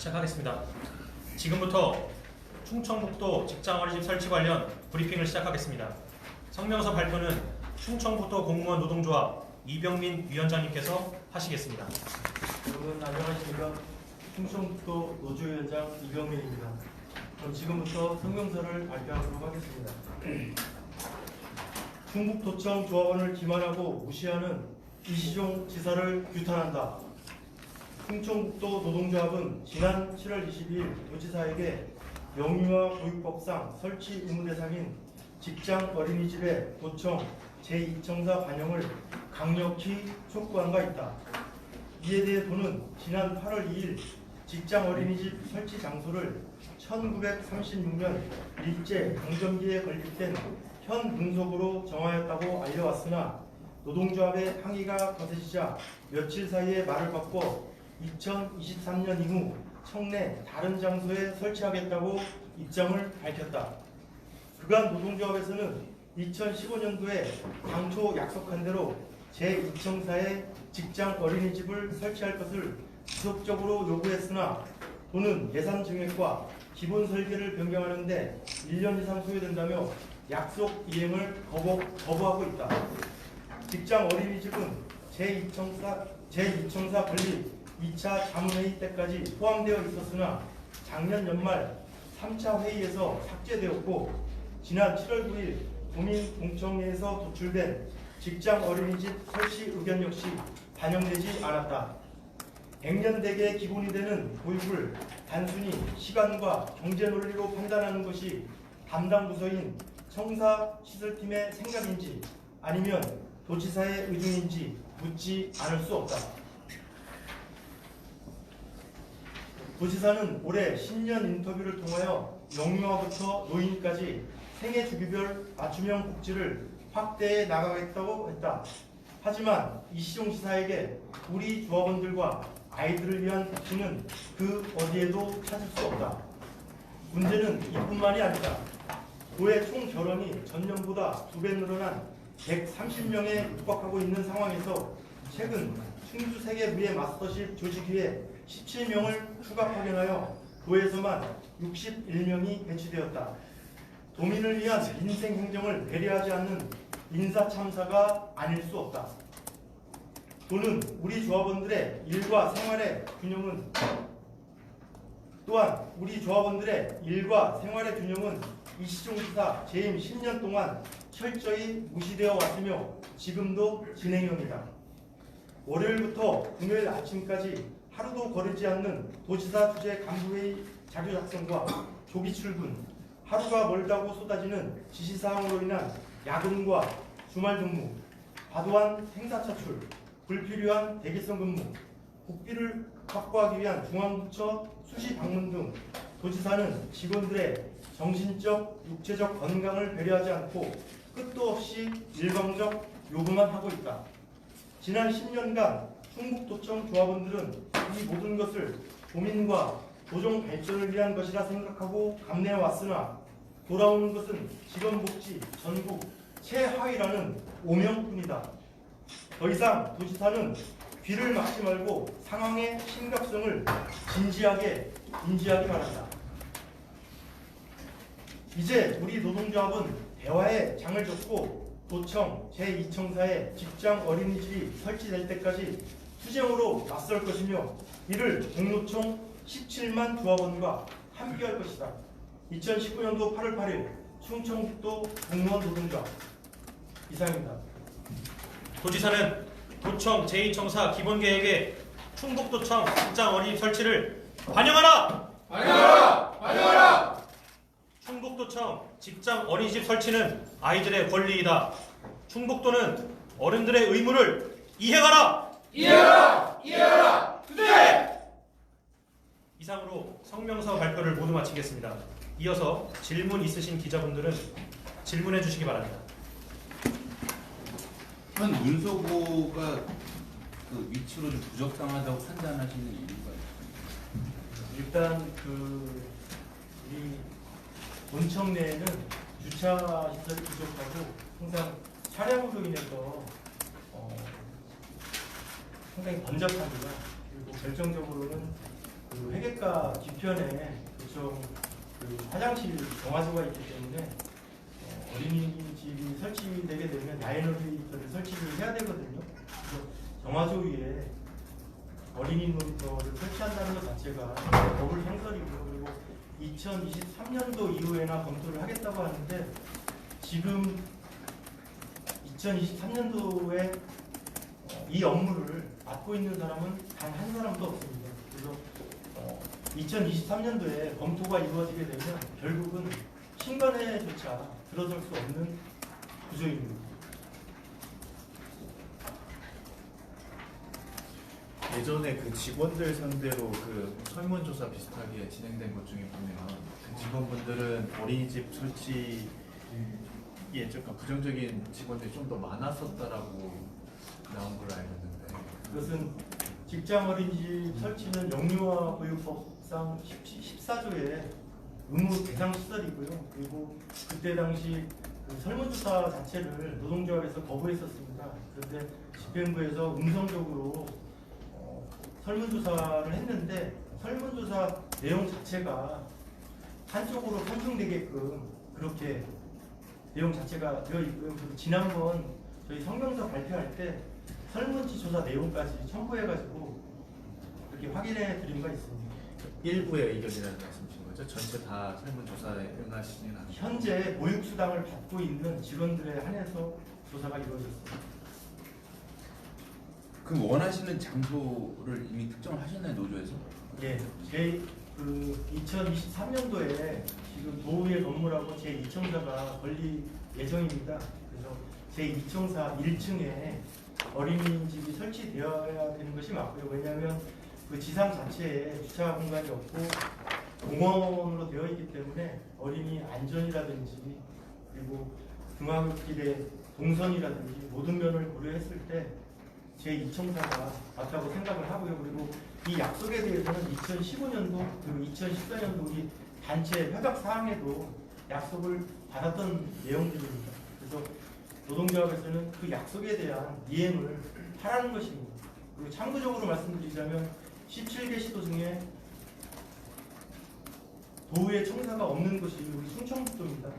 시작하겠습니다. 지금부터 충청북도 직장어린이집 설치 관련 브리핑을 시작하겠습니다. 성명서 발표는 충청북도 공무원 노동조합 이병민 위원장님께서 하시겠습니다. 여러분 안녕하십니까. 충청북도 노조위원장 이병민입니다. 그럼 지금부터 성명서를 발표하도록 하겠습니다. 충북도청 조합원을 기만하고 무시하는 이시종 지사를 규탄한다. 충청북도 노동조합은 지난 7월 22일 도지사에게 영유아 교육법상 설치 의무 대상인 직장 어린이집의 도청 제2청사 반영을 강력히 촉구한 바 있다. 이에 대해 도는 지난 8월 2일 직장 어린이집 설치 장소를 1936년 일제 강점기에 건립된 현 문속으로 정하였다고 알려왔으나 노동조합의 항의가 거세지자 며칠 사이에 말을 바꿔 2023년 이후 청내 다른 장소에 설치하겠다고 입장을 밝혔다. 그간 노동조합에서는 2015년도에 당초 약속한 대로 제2청사에 직장 어린이집을 설치할 것을 지속적으로 요구했으나 도는 예산 증액과 기본 설계를 변경하는데 1년 이상 소요된다며 약속 이행을 거부하고 있다. 직장 어린이집은 제2청사 건립 2차 자문회의 때까지 포함되어 있었으나 작년 연말 3차 회의에서 삭제되었고 지난 7월 9일 도민공청회에서 도출된 직장 어린이집 설치 의견 역시 반영되지 않았다. 100년대계 기본이 되는 교육을 단순히 시간과 경제 논리로 판단하는 것이 담당 부서인 청사시설팀의 생각인지 아니면 도지사의 의중인지 묻지 않을 수 없다. 도지사는 올해 신년 인터뷰를 통하여 영유아부터 노인까지 생애 주기별 맞춤형 복지를 확대해 나가겠다고 했다. 하지만 이시종 지사에게 우리 조합원들과 아이들을 위한 복지는 그 어디에도 찾을 수 없다. 문제는 이뿐만이 아니다. 도의 총 결원이 전년보다 2배 늘어난 130명에 육박하고 있는 상황에서 최근 충주 세계무예 마스터십 조직위에 17명을 추가 파견하여 도에서만 61명이 배치되었다. 도민을 위한 민생 행정을 배려하지 않는 인사참사가 아닐 수 없다. 도는 우리 조합원들의 일과 생활의 균형은 이시종 지사 재임 10년 동안 철저히 무시되어 왔으며 지금도 진행형이다. 월요일부터 금요일 아침까지 하루도 거르지 않는 도지사 주재 간부회의 자료 작성과 조기 출근, 하루가 멀다고 쏟아지는 지시사항으로 인한 야근과 주말 근무, 과도한 행사 차출, 불필요한 대기성 근무, 국비를 확보하기 위한 중앙부처 수시 방문 등 도지사는 직원들의 정신적, 육체적 건강을 배려하지 않고 끝도 없이 일방적 요구만 하고 있다. 지난 10년간 충북도청 조합원들은 이 모든 것을 도민과 도정 발전을 위한 것이라 생각하고 감내해 왔으나 돌아오는 것은 직원복지 전국 최하위라는 오명뿐이다. 더 이상 도지사는 귀를 막지 말고 상황의 심각성을 진지하게 인지하기 바란다. 이제 우리 노동조합은 대화의 장을 접고 도청 제2청사에 직장 어린이집이 설치될 때까지 투쟁으로 맞설 것이며 이를 공노총 17만 조합원과 함께할 것이다. 2019년도 8월 8일 충청북도 공무원 노동조합 이상입니다. 도지사는 도청 제2청사 기본계획에 충북도청 직장 어린이집 설치를 반영하라! 반영하라! 반영하라! 충북도청 직장 어린이집 설치는 아이들의 권리이다. 충북도는 어른들의 의무를 이행하라! 이해하라! 이해하라! 투쟁! 이상으로 성명서 발표를 모두 마치겠습니다. 이어서 질문 있으신 기자분들은 질문해 주시기 바랍니다. 현 문서고가 그 위치로 좀 부적당하다고 판단하시는 이유가 있습니다. 일단 우리 본청 내에는 주차 시설이 부족하고 항상 차량으로 인해서 상당히 번잡합니다. 그리고 결정적으로는 그 회계과 뒤편에 그쪽 그 화장실 정화조가 있기 때문에 어린이집이 설치되게 되면 야외 놀이터를 설치를 해야 되거든요. 그래서 정화조 위에 어린이 놀이터를 설치한다는 것 자체가 더블 상설이고요. 그리고 2023년도 이후에나 검토를 하겠다고 하는데 지금 2023년도에 이 업무를 맡고 있는 사람은 단 한 사람도 없습니다. 그래서 2023년도에 검토가 이루어지게 되면 결국은 신관에조차 들어설 수 없는 구조입니다. 예전에 그 직원들 상대로 그 설문조사 비슷하게 진행된 것 중에 보면 그 직원분들은 어린이집 설치에 약간 부정적인 직원들이 좀 더 많았었다라고 나온 걸로 알고 있는데 그것은 직장 어린이집 설치는 영유아 보육법상 14조의 의무 대상 시설이고요. 그리고 그때 당시 그 설문조사 자체를 노동조합에서 거부했었습니다. 그런데 집행부에서 음성적으로 설문조사를 했는데 설문조사 내용 자체가 한쪽으로 편중되게끔 그렇게 내용 자체가 되어 있고요. 그리고 지난번 저희 성명서 발표할 때 설문지 조사 내용까지 첨부해가지고 이렇게 확인해 드린 바 있습니다. 일부의 의견이라는 말씀이신 거죠? 전체 다 설문조사에 응하시지는 않고 현재 보육수당을 받고 있는 직원들에 한해서 조사가 이루어졌습니다. 그 원하시는 장소를 이미 특정을 하셨나요, 노조에서? 예, 그 2023년도에 지금 도의회 건물하고 제2청사가 건립 예정입니다. 그래서 제2청사 1층에 어린이집이 설치되어야 되는 것이 맞고요. 왜냐하면 그 지상 자체에 주차 공간이 없고 공원으로 되어 있기 때문에 어린이 안전이라든지 그리고 등하굣길의 동선이라든지 모든 면을 고려했을 때 제2청사가 맞다고 생각을 하고요. 그리고 이 약속에 대해서는 2015년도 그리고 2014년도 우리 단체 협약 사항에도 약속을 받았던 내용들입니다. 그래서 노동조합에서는 그 약속에 대한 이행을 하라는 것입니다. 그리고 참고적으로 말씀드리자면 17개 시도 중에 도의회 청사가 없는 것이 우리 충청북도입니다.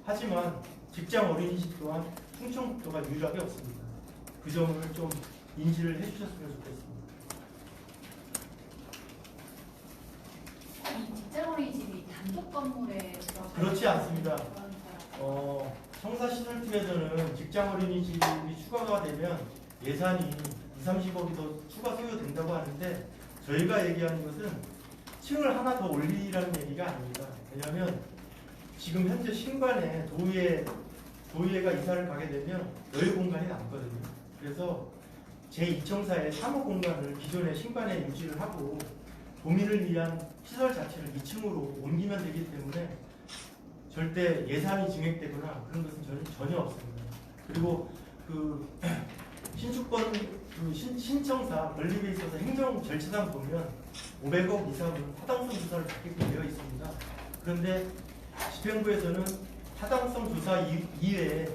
하지만 직장 어린이집 또한 충청북도가 유일하게 없습니다. 그 점을 좀 인지를 해주셨으면 좋겠습니다. 이 직장 어린이집이 단독 건물에 들어가 그렇지 않습니다. 청사시설팀에서는 직장 어린이집이 추가가 되면 예산이 30억이 더 추가 소요된다고 하는데 저희가 얘기하는 것은 층을 하나 더 올리라는 얘기가 아닙니다. 왜냐하면 지금 현재 신관에 도의회가 이사를 가게 되면 여유 공간이 남거든요. 그래서 제2청사의 사무 공간을 기존의 신관에 유지를 하고 도민을 위한 시설 자체를 2층으로 옮기면 되기 때문에 절대 예산이 증액되거나 그런 것은 전혀 없습니다. 그리고 그 신축권 신청사 건립에 있어서 행정 절차상 보면 500억 이상은 타당성 조사를 받게끔 되어 있습니다. 그런데 집행부에서는 타당성 조사 이후에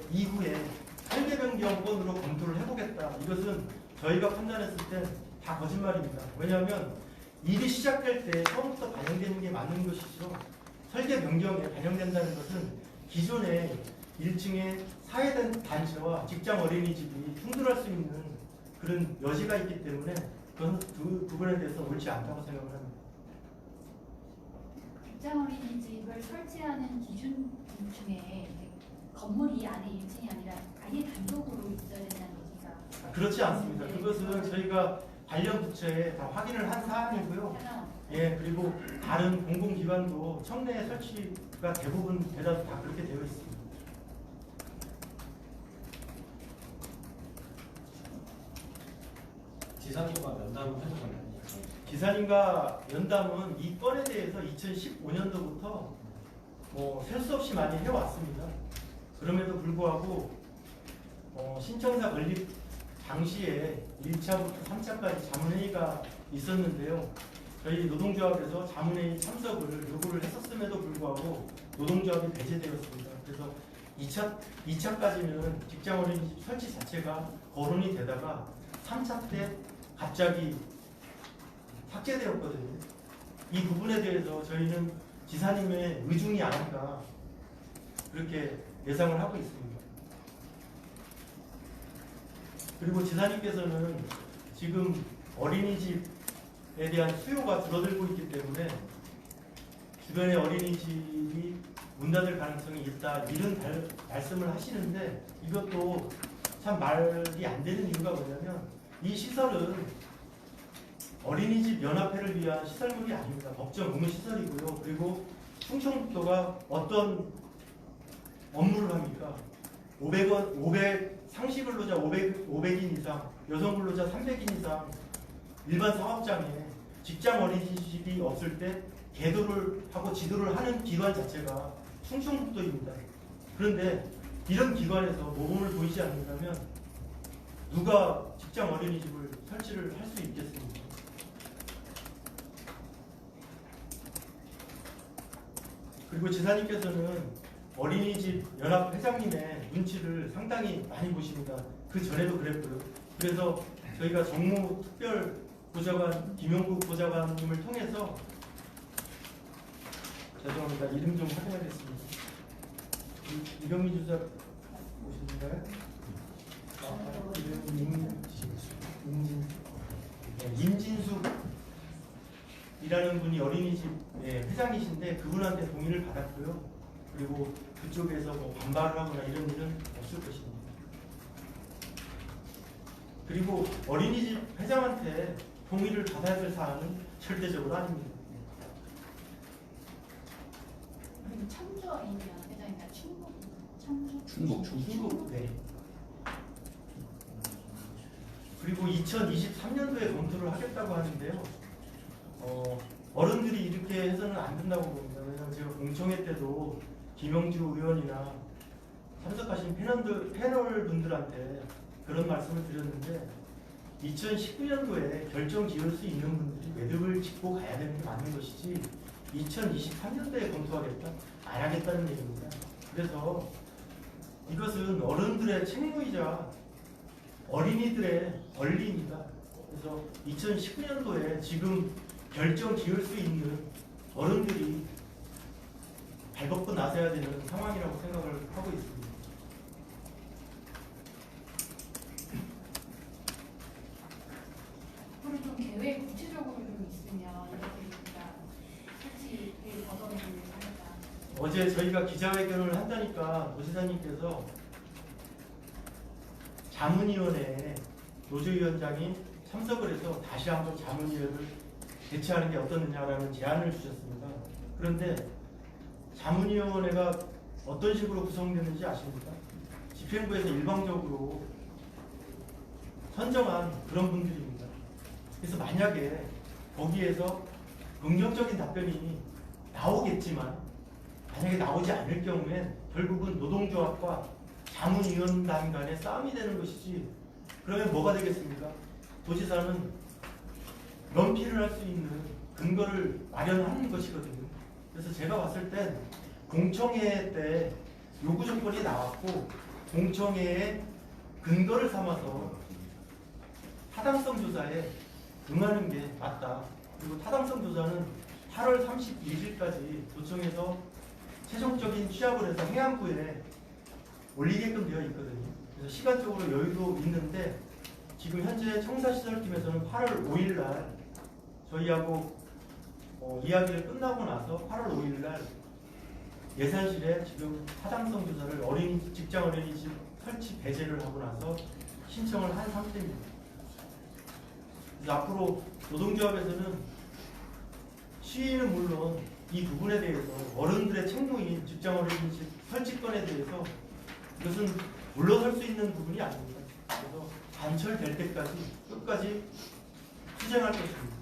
설계 변경권으로 검토를 해보겠다. 이것은 저희가 판단했을 때 다 거짓말입니다. 왜냐하면 일이 시작될 때 처음부터 반영되는 게 맞는 것이죠. 설계 변경에 반영된다는 것은 기존의 1층의 사회단체와 직장 어린이집이 충돌할 수 있는 그런 여지가 있기 때문에 그건 그 부분에 대해서 옳지 않다고 생각을 합니다. 직장 어린이집을 설치하는 기준 중에 건물이 안에 1층이 아니라 아예 단독으로 있어야 된다는 얘기가 그렇지 않습니다. 그것은 저희가 관련 부처에 다 확인을 한 사안이고요. 하나 예, 그리고 다른 공공기관도 청내 설치가 대부분 대다수 다 그렇게 되어 있습니다. 지사님과 면담을 해주셨나요? 기사님과 면담은 이 건에 대해서 2015년도부터 셀 수 없이 많이 해왔습니다. 그럼에도 불구하고 신청사 건립 당시에 1차부터 3차까지 자문회의가 있었는데요. 저희 노동조합에서 자문회의 참석을 요구를 했었음에도 불구하고 노동조합이 배제되었습니다. 그래서 2차까지는 직장 어린이집 설치 자체가 거론이 되다가 3차 때 갑자기 삭제되었거든요. 이 부분에 대해서 저희는 지사님의 의중이 아닐까 그렇게 예상을 하고 있습니다. 그리고 지사님께서는 지금 어린이집에 대한 수요가 줄어들고 있기 때문에 주변의 어린이집이 문 닫을 가능성이 있다 이런 말씀을 하시는데 이것도 참 말이 안 되는 이유가 뭐냐면 이 시설은 어린이집 연합회를 위한 시설물이 아닙니다. 법정 의무 시설이고요. 그리고 충청북도가 어떤 업무를 합니까? 500 상시 근로자 500인 이상, 여성 근로자 300인 이상 일반 사업장에 직장 어린이집이 없을 때 계도를 하고 지도를 하는 기관 자체가 충청북도입니다. 그런데 이런 기관에서 모범을 보이지 않는다면 누가 직장 어린이집을 설치를 할 수 있겠습니까? 그리고 지사님께서는 어린이집 연합 회장님의 눈치를 상당히 많이 보십니다. 그 전에도 그랬고요. 그래서 저희가 정무 특별 보좌관 김용국 보좌관님을 통해서 죄송합니다. 이름 좀 확인하겠습니다. 이경미 주사 오셨는가요? 임진숙이라는 분이 어린이집 회장이신데 그분한테 동의를 받았고요. 그리고 그쪽에서 뭐 반발을 하거나 이런 일은 없을 것입니다. 그리고 어린이집 회장한테 동의를 받아야 될 사안은 절대적으로 아닙니다. 그리고 창조인이라는 회장이나 충북 충북 네. 그리고 2023년도에 검토를 하겠다고 하는데요. 어른들이 이렇게 해서는 안 된다고 봅니다. 왜냐하면 제가 공청회 때도 김영주 의원이나 참석하신 패널 분들한테 그런 말씀을 드렸는데 2019년도에 결정 지을 수 있는 분들이 매듭을 짚고 가야 되는 게 맞는 것이지 2023년도에 검토하겠다? 안 하겠다는 얘기입니다. 그래서 이것은 어른들의 책무이자 어린이들의 권리입니다. 그래서 2019년도에 지금 결정 지을 수 있는 어른들이 발벗고 나서야 되는 상황이라고 생각을 하고 있습니다. 앞으로 좀 계획 구체적으로 좀 있으면 이렇게 우리가 설치를 걷어내는 하니까 어제 저희가 기자회견을 한다니까 도지사님께서 자문위원회에 노조위원장이 참석을 해서 다시 한번 자문위원을 개최하는 게 어떻느냐라는 제안을 주셨습니다. 그런데 자문위원회가 어떤 식으로 구성되는지 아십니까? 집행부에서 일방적으로 선정한 그런 분들입니다. 그래서 만약에 거기에서 긍정적인 답변이 나오겠지만 만약에 나오지 않을 경우엔 결국은 노동조합과 자문위원단 간의 싸움이 되는 것이지 그러면 뭐가 되겠습니까? 도지사는 면피를 할 수 있는 근거를 마련하는 것이거든요. 그래서 제가 봤을 땐 공청회 때 요구 조건이 나왔고 공청회에 근거를 삼아서 타당성 조사에 응하는 게 맞다. 그리고 타당성 조사는 8월 31일까지 도청에서 최종적인 취합을 해서 행안부에 올리게끔 되어 있거든요. 그래서 시간적으로 여유도 있는데 지금 현재 청사시설팀에서는 8월 5일 날 저희하고 이야기를 끝나고 나서 8월 5일 날 예산실에 지금 타당성 조사를 직장 어린이집 설치 배제를 하고 나서 신청을 한 상태입니다. 그래서 앞으로 노동조합에서는 시위는 물론 이 부분에 대해서 어른들의 책무인 직장 어린이집 설치권에 대해서 이것은 물러설 수 있는 부분이 아닙니다. 그래서 관철될 때까지 끝까지 투쟁할 것입니다.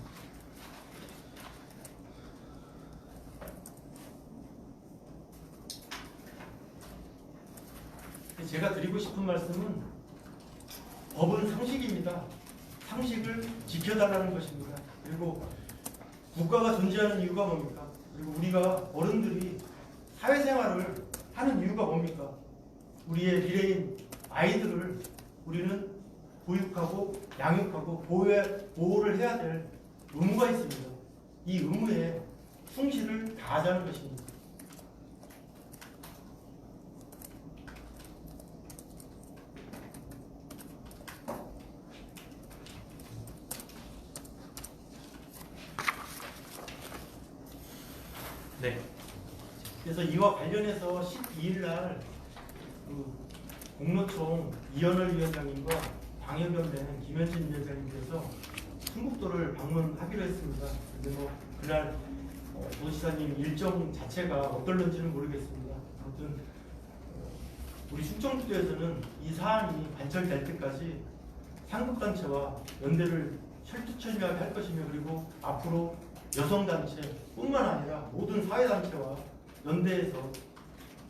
제가 드리고 싶은 말씀은 법은 상식입니다. 상식을 지켜달라는 것입니다. 그리고 국가가 존재하는 이유가 뭡니까? 그리고 우리가 어른들이 사회생활을 하는 이유가 뭡니까? 우리의 미래인 아이들을 우리는 보육하고 양육하고 보호를 해야 될 의무가 있습니다. 이 의무에 충실을 다하자는 것입니다. 네. 그래서 이와 관련해서 12일 날 공로총 이현월 위원장님과 방역연맹 김현진 위원장님께서 충북도를 방문하기로 했습니다. 근데 뭐 그날 도지사님 일정 자체가 어떨는지는 모르겠습니다. 아무튼 우리 충청북도에서는 이 사안이 관철될 때까지 상급단체와 연대를 철두철미하게 할 것이며, 그리고 앞으로 여성단체뿐만 아니라 모든 사회단체와 연대해서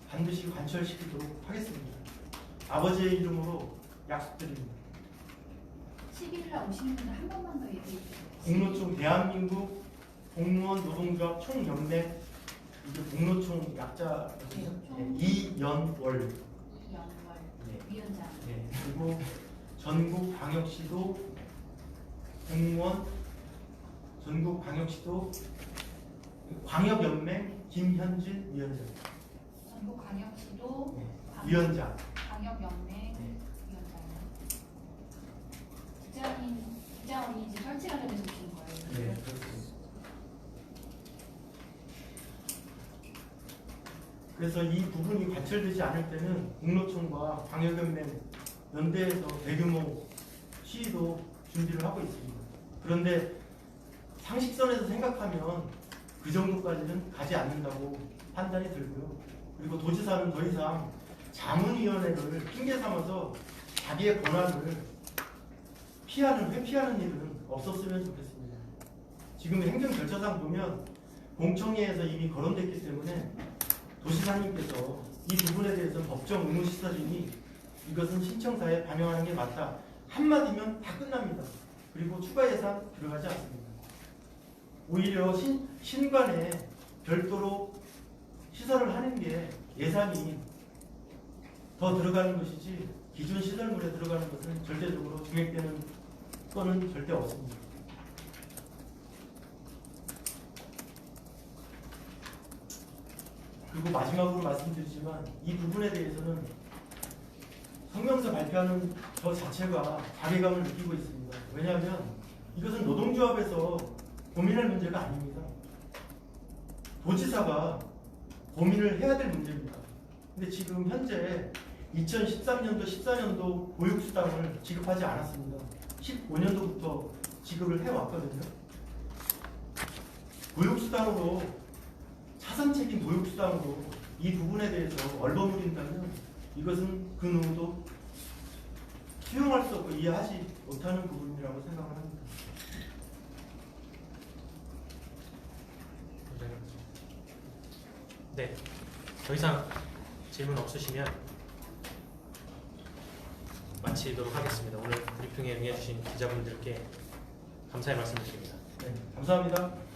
반드시 관철시키도록 하겠습니다. 아버지의 이름으로 약속드립니다. 11일 날 오시는 분들 한 번만 더 얘기해 주세요. 공로총 대한민국 공무원 노동조합 총연맹, 이게 공로총 약자 이연월, 이연월 네. 위원장. 네. 그리고 전국광역시도 공무원 전국광역시도 광역연맹 김현진 위원장, 전국광역시도 위원장. 광역연맹 네. 위원장. 기자원이 이제 설치하는 데서 오신 거예요. 네, 그렇습니다. 그래서 이 부분이 관철되지 않을 때는 공로총과 광역연맹 연대해서 대규모 시위도 준비를 하고 있습니다. 그런데 상식선에서 생각하면 그 정도까지는 가지 않는다고 판단이 들고요. 그리고 도지사는 더 이상 자문위원회를 핑계 삼아서 자기의 권한을 회피하는 일은 없었으면 좋겠습니다. 지금 행정절차상 보면 공청회에서 이미 거론됐기 때문에 도지사님께서 이 부분에 대해서 법정 의무시설이니 이것은 신청사에 반영하는 게 맞다 한마디면 다 끝납니다. 그리고 추가 예산 들어가지 않습니다. 오히려 신관에 별도로 시설을 하는 게 예산이 더 들어가는 것이지, 기존 시설물에 들어가는 것은 절대적으로 증액되는 건은 절대 없습니다. 그리고 마지막으로 말씀드리지만 이 부분에 대해서는 성명서 발표하는 저 자체가 자괴감을 느끼고 있습니다. 왜냐하면 이것은 노동조합에서 고민할 문제가 아닙니다. 도지사가 고민을 해야 될 문제입니다. 근데 지금 현재 2013년도, 14년도 보육수당을 지급하지 않았습니다. 15년도부터 지급을 해왔거든요. 보육수당으로, 차선책임 보육수당으로 이 부분에 대해서 얼버무린다면 이것은 그 누구도 수용할 수 없고 이해하지 못하는 부분이라고 생각을 합니다. 네. 더 이상 질문 없으시면 마치도록 하겠습니다. 오늘 브리핑에 응해주신 기자분들께 감사의 말씀드립니다. 네, 감사합니다.